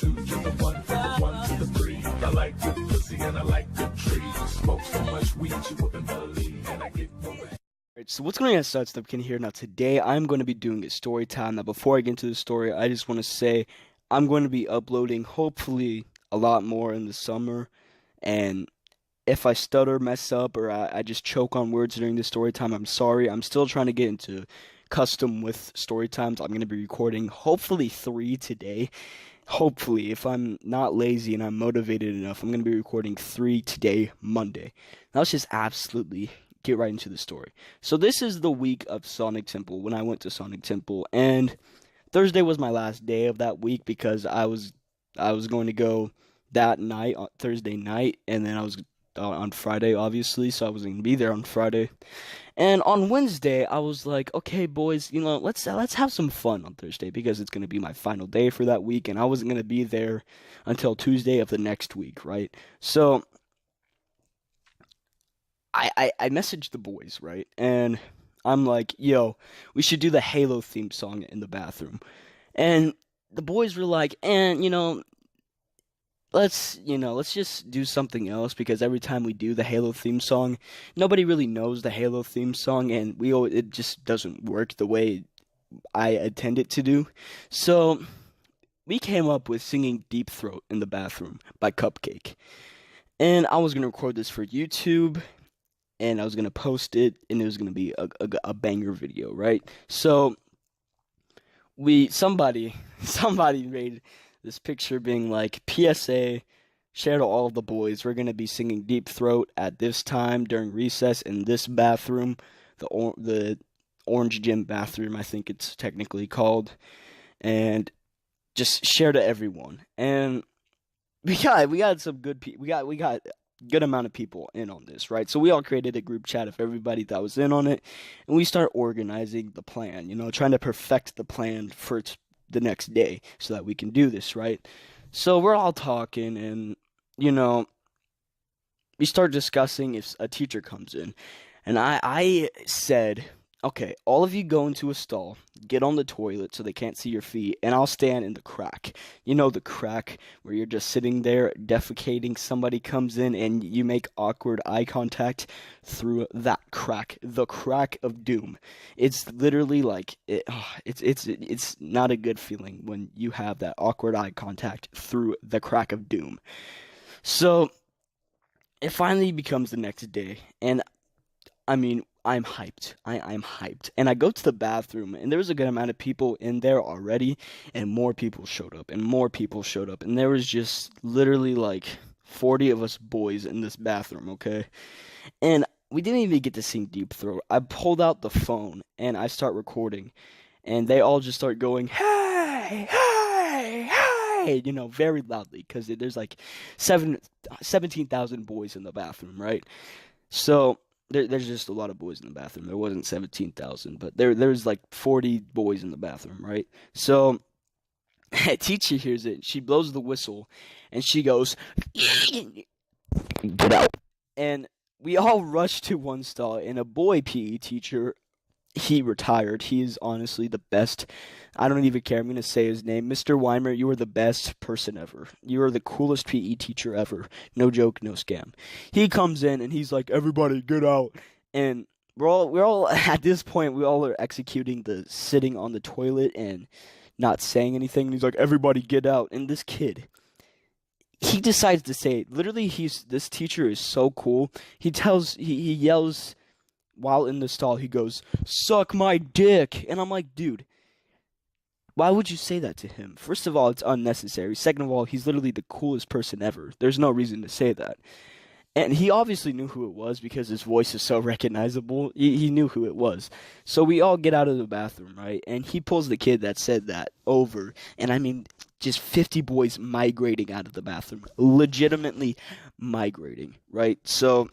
two to the one, from the one to the three. I like good pussy and I like good trees. Smoke so much weed you wouldn't believe, and I get no rest. Alright, so what's going on, Start Stuff Can here. Now today I'm going to be doing a story time. Now before I get into the story, I just want to say I'm going to be uploading hopefully a lot more in the summer, and if I stutter, mess up, or I just choke on words during the story time, I'm sorry. I'm still trying to get into custom with story times. I'm going to be recording hopefully 3 today. Hopefully, if I'm not lazy and I'm motivated enough, I'm going to be recording 3 today, Monday. Now let's just absolutely get right into the story. So this is the week of Sonic Temple, when I went to Sonic Temple, and Thursday was my last day of that week because I was going to go that night, on Thursday night, and then I was on Friday, obviously, so I wasn't gonna be there on Friday. And on Wednesday, I was like, okay, boys, let's have some fun on Thursday because it's gonna be my final day for that week, and I wasn't gonna be there until Tuesday of the next week, right? So I messaged the boys, right, and I'm like, yo, we should do the Halo theme song in the bathroom, and the boys were like, and let's just do something else because every time we do the Halo theme song, nobody really knows the Halo theme song, and it just doesn't work the way I intend it to do. So we came up with singing Deep Throat in the Bathroom by Cupcake. And I was going to record this for YouTube, and I was going to post it, and it was going to be a banger video, right? So somebody made this picture being like, PSA, share to all of the boys, we're going to be singing Deep Throat at this time during recess in this bathroom, the Orange Gym bathroom, I think it's technically called, and just share to everyone. And we got some good people, we got good amount of people in on this, right? So we all created a group chat of everybody that was in on it, and we start organizing the plan, trying to perfect the plan for the next day so that we can do this, right? So we're all talking, and we start discussing if a teacher comes in, and I said, okay, all of you go into a stall, get on the toilet so they can't see your feet, and I'll stand in the crack. The crack where you're just sitting there defecating, somebody comes in, and you make awkward eye contact through that crack, the crack of doom. It's literally like, it's not a good feeling when you have that awkward eye contact through the crack of doom. So it finally becomes the next day, and I mean, I'm hyped. I'm hyped. And I go to the bathroom, and there was a good amount of people in there already, and more people showed up, and more people showed up. And there was just literally like 40 of us boys in this bathroom, okay? And we didn't even get to sing Deep Throat. I pulled out the phone, and I start recording, and they all just start going, hey, hey, hey, very loudly, because there's like 17,000 boys in the bathroom, right? So there's just a lot of boys in the bathroom. There wasn't 17,000, but there's like 40 boys in the bathroom, right? So teacher hears it. She blows the whistle, and she goes, get out. And we all rush to one stall, and a boy PE teacher, he retired. He is honestly the best. I don't even care. I'm going to say his name. Mr. Weimer, you are the best person ever. You are the coolest PE teacher ever. No joke, no scam. He comes in, and he's like, everybody get out. And we're all at this point, we all are executing the sitting on the toilet and not saying anything. He's like, everybody get out. And this kid, he decides to say it. Literally, this teacher is so cool. He yells while in the stall, he goes, suck my dick. And I'm like, dude, why would you say that to him? First of all, it's unnecessary. Second of all, he's literally the coolest person ever. There's no reason to say that. And he obviously knew who it was because his voice is so recognizable. He knew who it was. So we all get out of the bathroom, right? And he pulls the kid that said that over. And I mean, just 50 boys migrating out of the bathroom. Legitimately migrating, right? So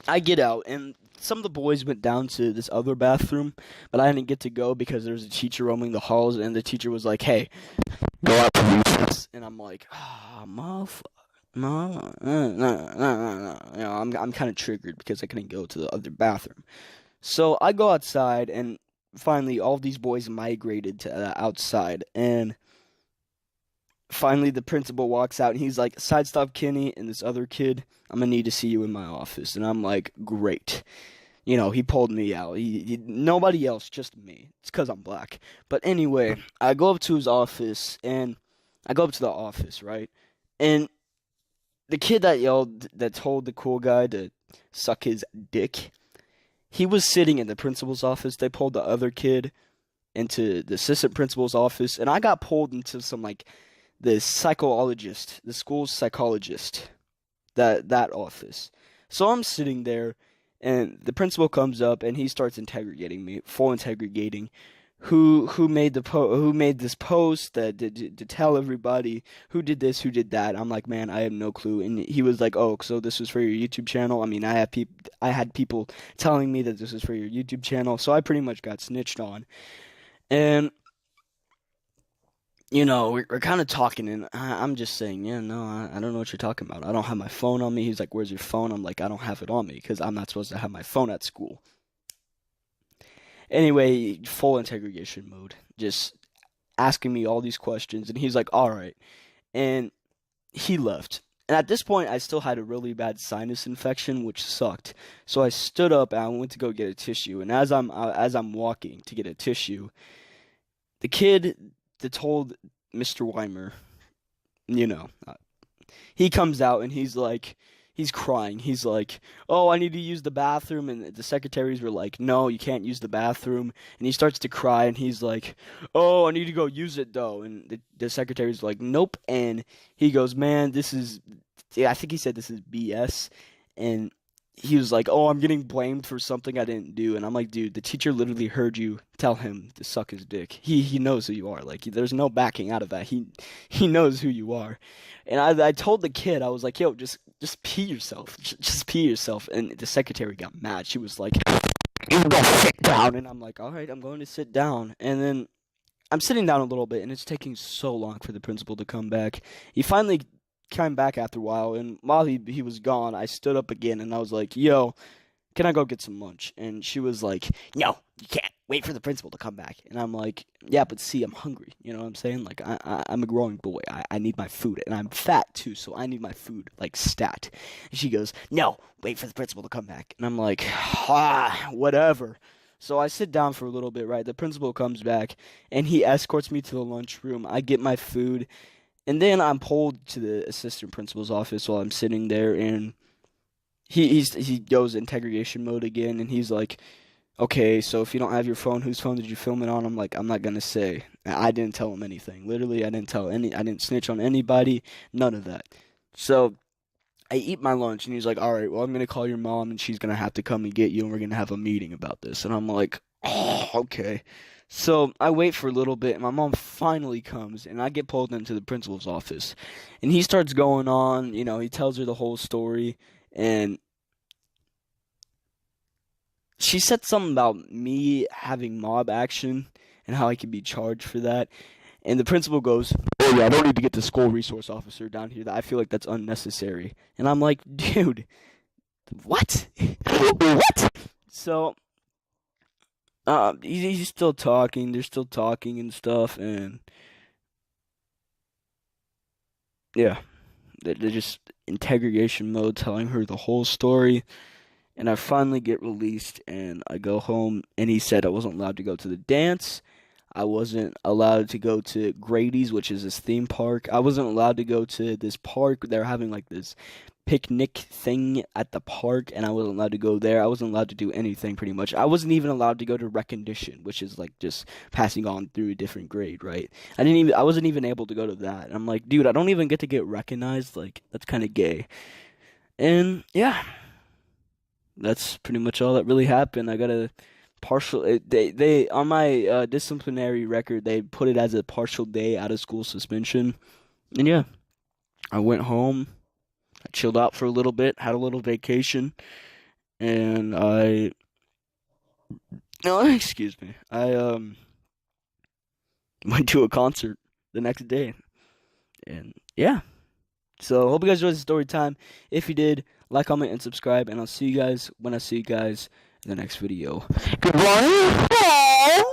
I get out, and some of the boys went down to this other bathroom, but I didn't get to go because there was a teacher roaming the halls, and the teacher was like, hey, go out to recess. And I'm like, motherfucker. No. I'm kind of triggered because I couldn't go to the other bathroom. So I go outside, and finally all of these boys migrated to outside, and finally the principal walks out and he's like, "Sidestop Kenny and this other kid, I'm gonna need to see you in my office." And I'm like, "Great." You know, he pulled me out. Nobody else, just me. It's because I'm black. But anyway, I go up to his office, and I go up to the office, right? And the kid that yelled, that told the cool guy to suck his dick, he was sitting in the principal's office. They pulled the other kid into the assistant principal's office, and I got pulled into some, like, the psychologist, the school's psychologist, that office. So I'm sitting there, and the principal comes up and he starts interrogating me, full interrogating, who made this post that to tell everybody who did this, who did that. I'm like, man, I have no clue. And he was like, oh, so this was for your YouTube channel. I mean, I had people telling me that this was for your YouTube channel, so I pretty much got snitched on. And you know, we're kind of talking, and I'm just saying, yeah, no, I don't know what you're talking about. I don't have my phone on me. He's like, where's your phone? I'm like, I don't have it on me because I'm not supposed to have my phone at school. Anyway, full interrogation mode, just asking me all these questions, and he's like, all right. And he left. And at this point, I still had a really bad sinus infection, which sucked. So I stood up and I went to go get a tissue. And as I'm walking to get a tissue, the kid that told Mr. Weimer, you know, he comes out and he's like, he's crying. He's like, oh, I need to use the bathroom. And the secretaries were like, no, you can't use the bathroom. And he starts to cry and he's like, oh, I need to go use it though. And the secretary's like, nope. And he goes, man, I think he said this is BS. And he was like, oh, I'm getting blamed for something I didn't do. And I'm like, dude, the teacher literally heard you tell him to suck his dick. He knows who you are. Like, there's no backing out of that. He knows who you are. And I told the kid, I was like, yo, just pee yourself. Just pee yourself. And the secretary got mad. She was like, you go sit down. And I'm like, all right, I'm going to sit down. And then I'm sitting down a little bit, and it's taking so long for the principal to come back. He finally came back after a while, and while he was gone, I stood up again, and I was like, yo, can I go get some lunch? And she was like, no, you can't. Wait for the principal to come back. And I'm like, yeah, but see, I'm hungry. You know what I'm saying? Like, I'm a growing boy. I need my food. And I'm fat, too, so I need my food, like, stat. And she goes, no, wait for the principal to come back. And I'm like, whatever. So I sit down for a little bit, right? The principal comes back, and he escorts me to the lunchroom. I get my food, and then I'm pulled to the assistant principal's office while I'm sitting there, and he goes interrogation mode again, and he's like, okay, so if you don't have your phone, whose phone did you film it on? I'm like, I'm not gonna say. I didn't tell him anything. Literally, I didn't snitch on anybody, none of that. So I eat my lunch, and he's like, all right, well, I'm gonna call your mom, and she's gonna have to come and get you, and we're gonna have a meeting about this. And I'm like, oh, okay. So I wait for a little bit, and my mom finally comes, and I get pulled into the principal's office. And he starts going on, you know, he tells her the whole story, and she said something about me having mob action and how I could be charged for that. And the principal goes, oh yeah, I don't need to get the school resource officer down here. I feel like that's unnecessary. And I'm like, dude, what? What? So he's still talking. They're still talking and stuff, and yeah, they're just interrogation mode, telling her the whole story. And I finally get released, and I go home. And he said I wasn't allowed to go to the dance. I wasn't allowed to go to Grady's, which is this theme park. I wasn't allowed to go to this park. They're having like this picnic thing at the park, and I wasn't allowed to go there. I wasn't allowed to do anything, pretty much. I wasn't even allowed to go to recognition, which is like just passing on through a different grade, right? I wasn't even able to go to that. And I'm like, dude, I don't even get to get recognized. Like, that's kind of gay. And yeah, that's pretty much all that really happened. I got a partial. They on my disciplinary record, they put it as a partial day out of school suspension. And yeah, I went home. I chilled out for a little bit, had a little vacation, and excuse me. I went to a concert the next day, and yeah. So hope you guys enjoyed the story time. If you did, like, comment, and subscribe, and I'll see you guys when I see you guys in the next video. Goodbye.